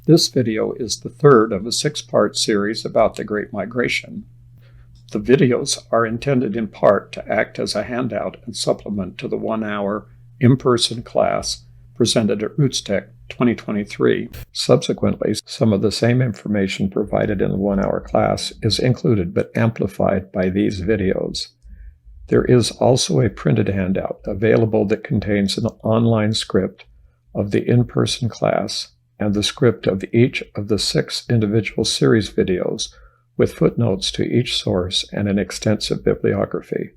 This video is the third of a six-part series about the Great Migration. The videos are intended in part to act as a handout and supplement to the one-hour in-person class presented at RootsTech 2023. Subsequently, some of the same information provided in the one-hour class is included but amplified by these videos. There is also a printed handout available that contains an online script of the in-person class and the script of each of the 6 individual series videos with footnotes to each source and an extensive bibliography.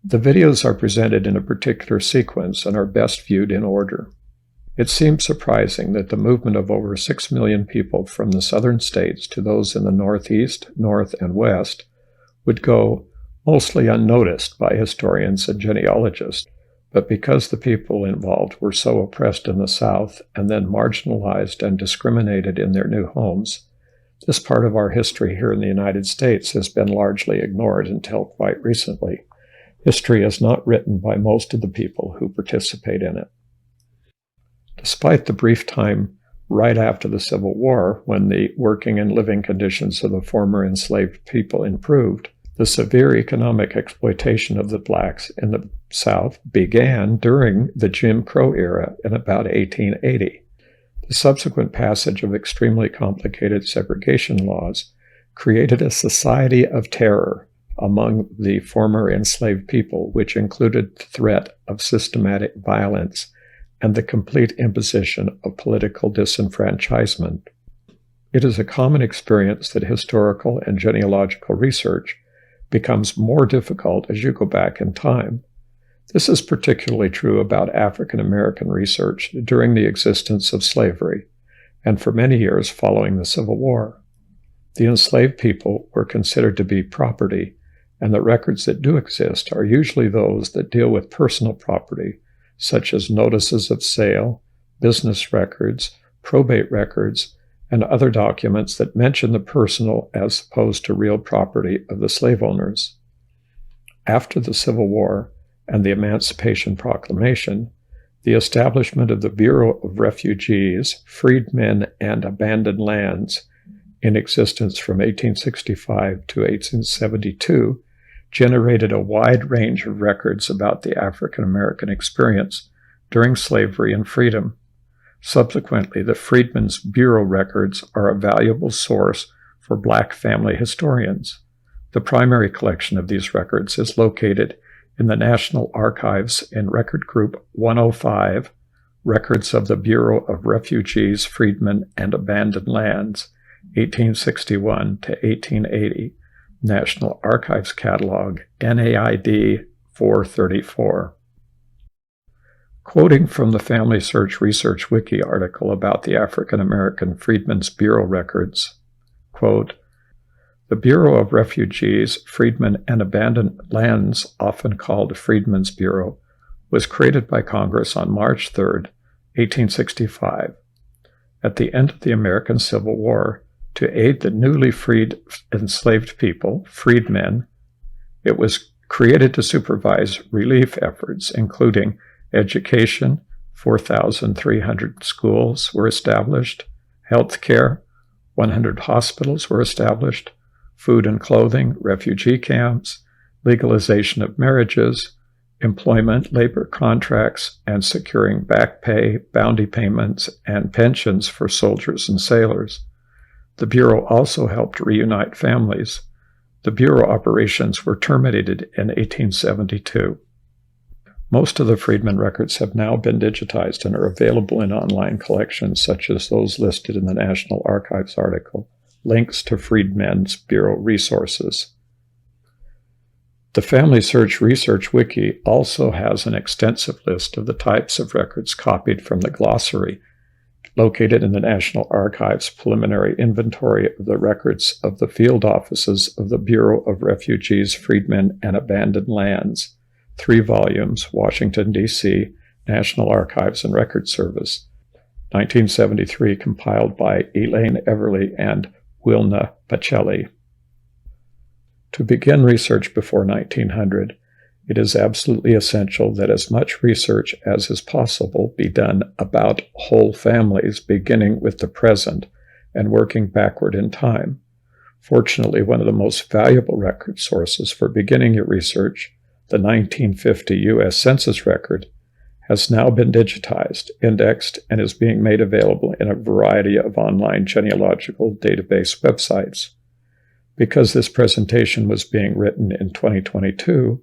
The videos are presented in a particular sequence and are best viewed in order. It seems surprising that the movement of over 6 million people from the southern states to those in the Northeast, North, and West would go mostly unnoticed by historians and genealogists. But because the people involved were so oppressed in the South and then marginalized and discriminated in their new homes, this part of our history here in the United States has been largely ignored until quite recently. History is not written by most of the people who participate in it. Despite the brief time right after the Civil War, when the working and living conditions of the former enslaved people improved, the severe economic exploitation of the blacks in the South began during the Jim Crow era in about 1880. The subsequent passage of extremely complicated segregation laws created a society of terror among the former enslaved people, which included the threat of systematic violence and the complete imposition of political disenfranchisement. It is a common experience that historical and genealogical research becomes more difficult as you go back in time. This is particularly true about African American research during the existence of slavery and for many years following the Civil War. The enslaved people were considered to be property, and the records that do exist are usually those that deal with personal property, such as notices of sale, business records, probate records, and other documents that mention the personal as opposed to real property of the slave owners. After the Civil War and the Emancipation Proclamation, the establishment of the Bureau of Refugees, Freedmen, and Abandoned Lands, in existence from 1865 to 1872, generated a wide range of records about the African American experience during slavery and freedom. Subsequently, the Freedmen's Bureau records are a valuable source for Black family historians. The primary collection of these records is located in the National Archives in Record Group 105, Records of the Bureau of Refugees, Freedmen, and Abandoned Lands, 1861 to 1880, National Archives Catalog, NAID 434. Quoting from the Family Search Research Wiki article about the African American Freedmen's Bureau records, quote, "The Bureau of Refugees, Freedmen, and Abandoned Lands, often called Freedmen's Bureau, was created by Congress on March 3, 1865, at the end of the American Civil War, to aid the newly freed enslaved people, freedmen. It was created to supervise relief efforts, including education, 4,300 schools were established, health care, 100 hospitals were established, food and clothing, refugee camps, legalization of marriages, employment, labor contracts, and securing back pay, bounty payments, and pensions for soldiers and sailors. The Bureau also helped reunite families. The Bureau operations were terminated in 1872. Most of the Freedmen records have now been digitized and are available in online collections such as those listed in the National Archives article, links to Freedmen's Bureau resources. The Family Search Research Wiki also has an extensive list of the types of records copied from the glossary located in the National Archives preliminary inventory of the records of the field offices of the Bureau of Refugees, Freedmen, and Abandoned Lands, 3 volumes, Washington, D.C., National Archives and Record Service, 1973, compiled by Elaine Everly and Wilna Pacelli. To begin research before 1900, It is absolutely essential that as much research as is possible be done about whole families, beginning with the present and working backward in time. Fortunately, one of the most valuable record sources for beginning your research, the 1950 U.S. Census record, has now been digitized, indexed, and is being made available in a variety of online genealogical database websites. Because this presentation was being written in 2022,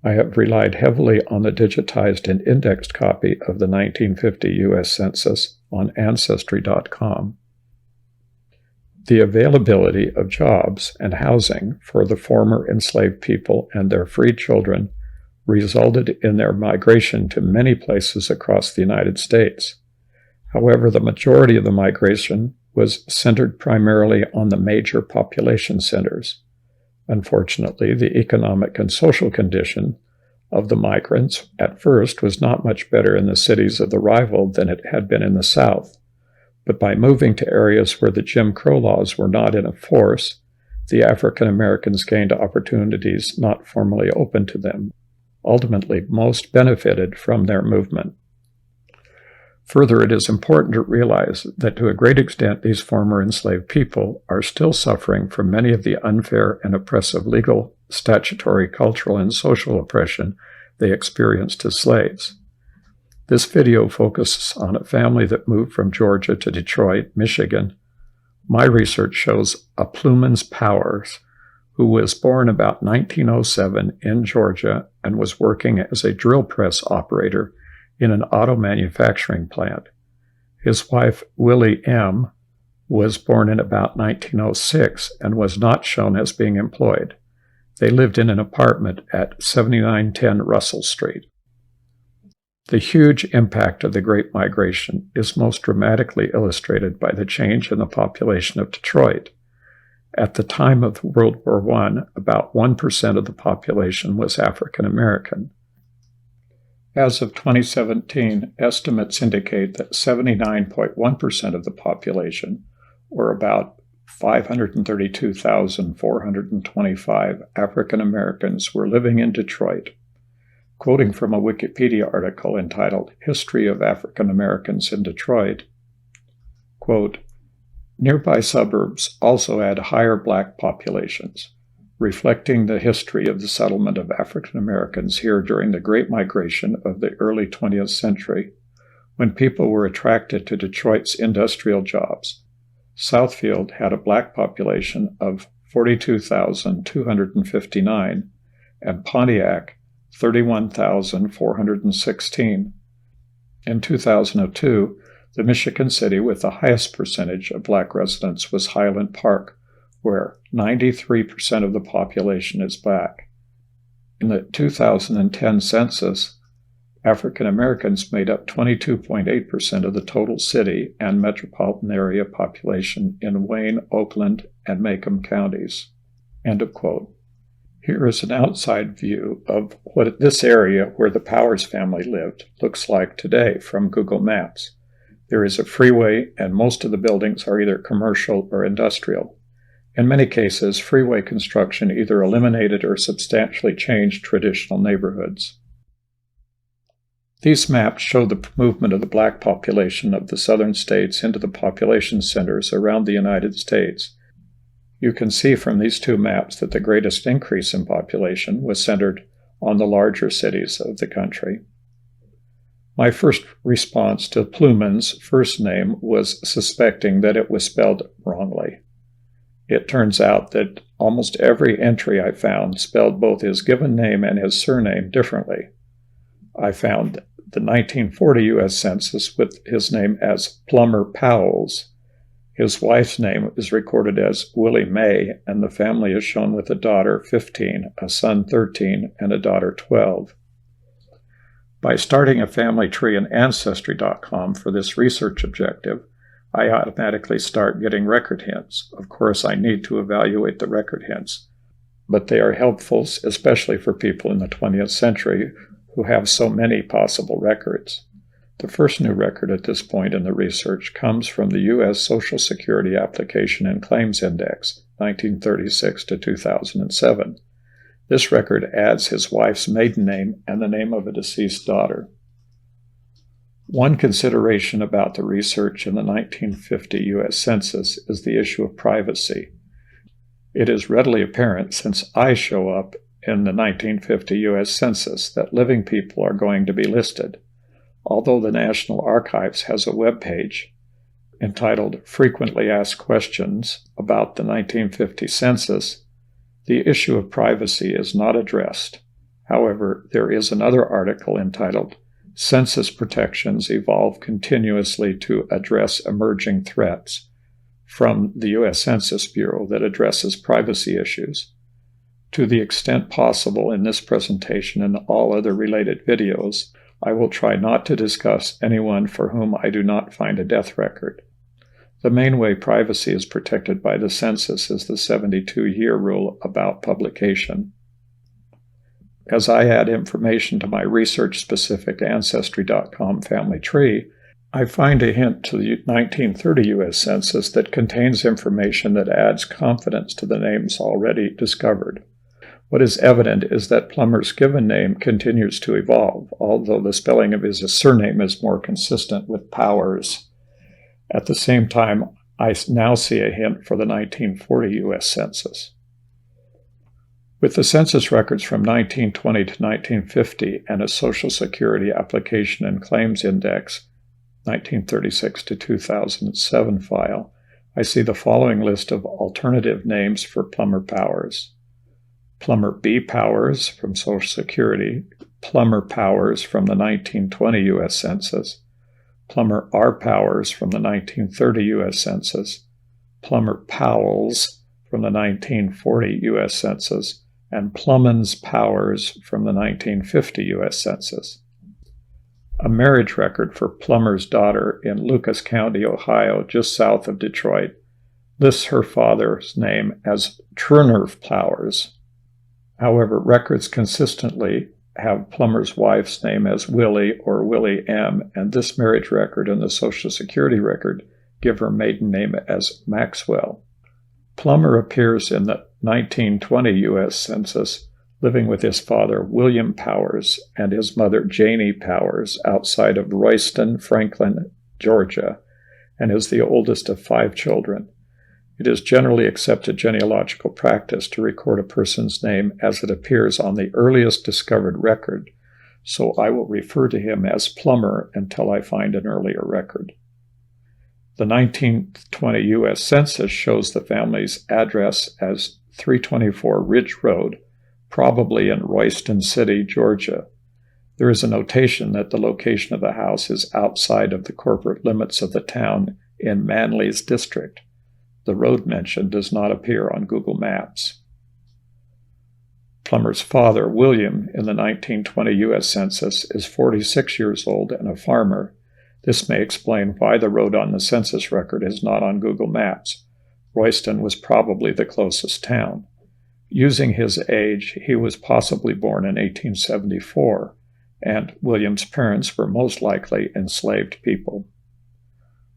I have relied heavily on the digitized and indexed copy of the 1950 U.S. Census on Ancestry.com. The availability of jobs and housing for the former enslaved people and their freed children resulted in their migration to many places across the United States. However, the majority of the migration was centered primarily on the major population centers. Unfortunately, the economic and social condition of the migrants at first was not much better in the cities of the arrival than it had been in the South. But by moving to areas where the Jim Crow laws were not in force, the African Americans gained opportunities not formally open to them. Ultimately, most benefited from their movement. Further, it is important to realize that to a great extent these former enslaved people are still suffering from many of the unfair and oppressive legal, statutory, cultural, and social oppression they experienced as slaves. This video focuses on a family that moved from Georgia to Detroit, Michigan. My research shows a Plumans Powers, who was born about 1907 in Georgia and was working as a drill press operator in an auto manufacturing plant. His wife, Willie M., was born in about 1906 and was not shown as being employed. They lived in an apartment at 7910 Russell Street. The huge impact of the Great Migration is most dramatically illustrated by the change in the population of Detroit. At the time of World War I, about 1% of the population was African American. As of 2017, estimates indicate that 79.1% of the population, or about 532,425 African Americans, were living in Detroit. Quoting from a Wikipedia article entitled History of African Americans in Detroit, quote, nearby suburbs also had higher black populations, reflecting the history of the settlement of African Americans here during the Great Migration of the early 20th century, when people were attracted to Detroit's industrial jobs. Southfield had a black population of 42,259, and Pontiac 31,416. In 2002, the Michigan city with the highest percentage of black residents was Highland Park, where 93% of the population is black. In the 2010 census, African Americans made up 22.8% of the total city and metropolitan area population in Wayne, Oakland, and Macomb counties. End of quote. Here is an outside view of what this area where the Powers family lived looks like today from Google Maps. There is a freeway, and most of the buildings are either commercial or industrial. In many cases, freeway construction either eliminated or substantially changed traditional neighborhoods. These maps show the movement of the black population of the southern states into the population centers around the United States. You can see from these two maps that the greatest increase in population was centered on the larger cities of the country. My first response to Pluman's first name was suspecting that it was spelled wrongly. It turns out that almost every entry I found spelled both his given name and his surname differently. I found the 1940 U.S. Census with his name as Plummer Powells. His wife's name is recorded as Willie May, and the family is shown with a daughter 15, a son 13, and a daughter 12. By starting a family tree in Ancestry.com for this research objective, I automatically start getting record hints. Of course, I need to evaluate the record hints, but they are helpful, especially for people in the 20th century who have so many possible records. The first new record at this point in the research comes from the U.S. Social Security Application and Claims Index, 1936 to 2007. This record adds his wife's maiden name and the name of a deceased daughter. One consideration about the research in the 1950 U.S. Census is the issue of privacy. It is readily apparent, since I show up in the 1950 U.S. Census, that living people are going to be listed. Although the National Archives has a web page entitled Frequently Asked Questions about the 1950 Census, the issue of privacy is not addressed. However, there is another article entitled Census Protections Evolve Continuously to Address Emerging Threats from the U.S. Census Bureau that addresses privacy issues. To the extent possible in this presentation and all other related videos, I will try not to discuss anyone for whom I do not find a death record. The main way privacy is protected by the census is the 72-year rule about publication. As I add information to my research-specific Ancestry.com family tree, I find a hint to the 1930 U.S. Census that contains information that adds confidence to the names already discovered. What is evident is that Plummer's given name continues to evolve, although the spelling of his surname is more consistent with Powers. At the same time, I now see a hint for the 1940 U.S. Census. With the census records from 1920 to 1950 and a Social Security Application and Claims Index 1936 to 2007 file, I see the following list of alternative names for Plummer Powers. Plummer B. Powers from Social Security, Plummer Powers from the 1920 U.S. Census, Plummer R. Powers from the 1930 U.S. Census, Plummer Powells from the 1940 U.S. Census, and Plummins Powers from the 1950 U.S. Census. A marriage record for Plummer's daughter in Lucas County, Ohio, just south of Detroit, lists her father's name as Turner Powers. However, records consistently have Plummer's wife's name as Willie or Willie M., and this marriage record and the Social Security record give her maiden name as Maxwell. Plummer appears in the 1920 U.S. Census living with his father William Powers and his mother Janie Powers outside of Royston, Franklin, Georgia, and is the oldest of 5 children. It is generally accepted genealogical practice to record a person's name as it appears on the earliest discovered record, so I will refer to him as Plummer until I find an earlier record. The 1920 U.S. Census shows the family's address as 324 Ridge Road, probably in Royston City, Georgia. There is a notation that the location of the house is outside of the corporate limits of the town in Manley's district. The road mentioned does not appear on Google Maps. Plummer's father, William, in the 1920 U.S. Census, is 46 years old and a farmer. This may explain why the road on the census record is not on Google Maps. Royston was probably the closest town. Using his age, he was possibly born in 1874, and William's parents were most likely enslaved people.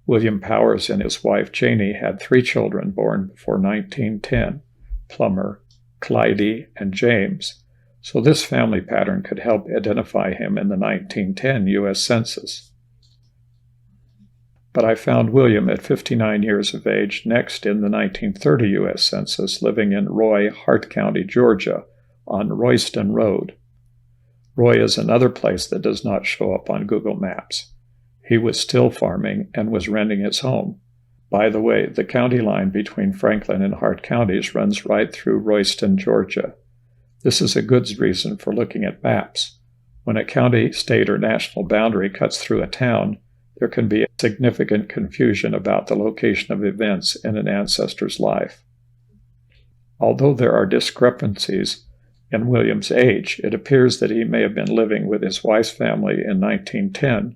William Powers and his wife Janie had 3 children born before 1910, Plummer, Clyde, and James, so this family pattern could help identify him in the 1910 U.S. Census. But I found William at 59 years of age next in the 1930 U.S. Census, living in Roy, Hart County, Georgia, on Royston Road. Roy is another place that does not show up on Google Maps. He was still farming and was renting his home. By the way, the county line between Franklin and Hart counties runs right through Royston, Georgia. This is a good reason for looking at maps. When a county, state, or national boundary cuts through a town, there can be significant confusion about the location of events in an ancestor's life. Although there are discrepancies in William's age, it appears that he may have been living with his wife's family in 1910,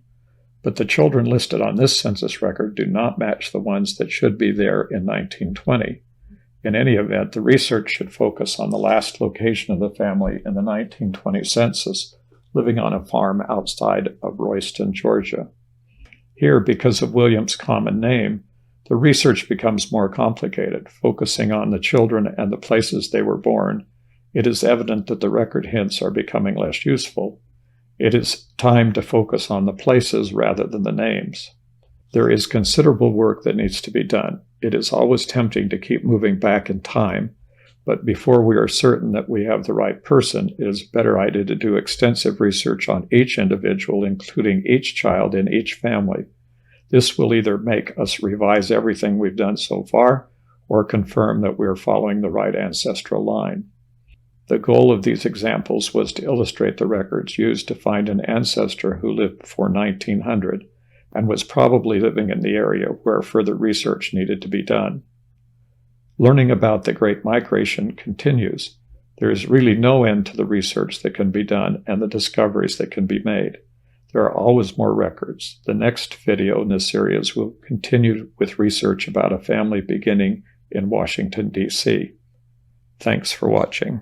but the children listed on this census record do not match the ones that should be there in 1920. In any event, the research should focus on the last location of the family in the 1920 census, living on a farm outside of Royston, Georgia. Here, because of William's common name, the research becomes more complicated, focusing on the children and the places they were born, It is evident that the record hints are becoming less useful. It is time to focus on the places rather than the names. There is considerable work that needs to be done. It is always tempting to keep moving back in time, but before we are certain that we have the right person, it is a better idea to do extensive research on each individual, including each child in each family. This will either make us revise everything we've done so far or confirm that we are following the right ancestral line. The goal of these examples was to illustrate the records used to find an ancestor who lived before 1900 and was probably living in the area where further research needed to be done. Learning about the Great Migration continues. There is really no end to the research that can be done and the discoveries that can be made. There are always more records. The next video in this series will continue with research about a family beginning in Washington, D.C. Thanks for watching.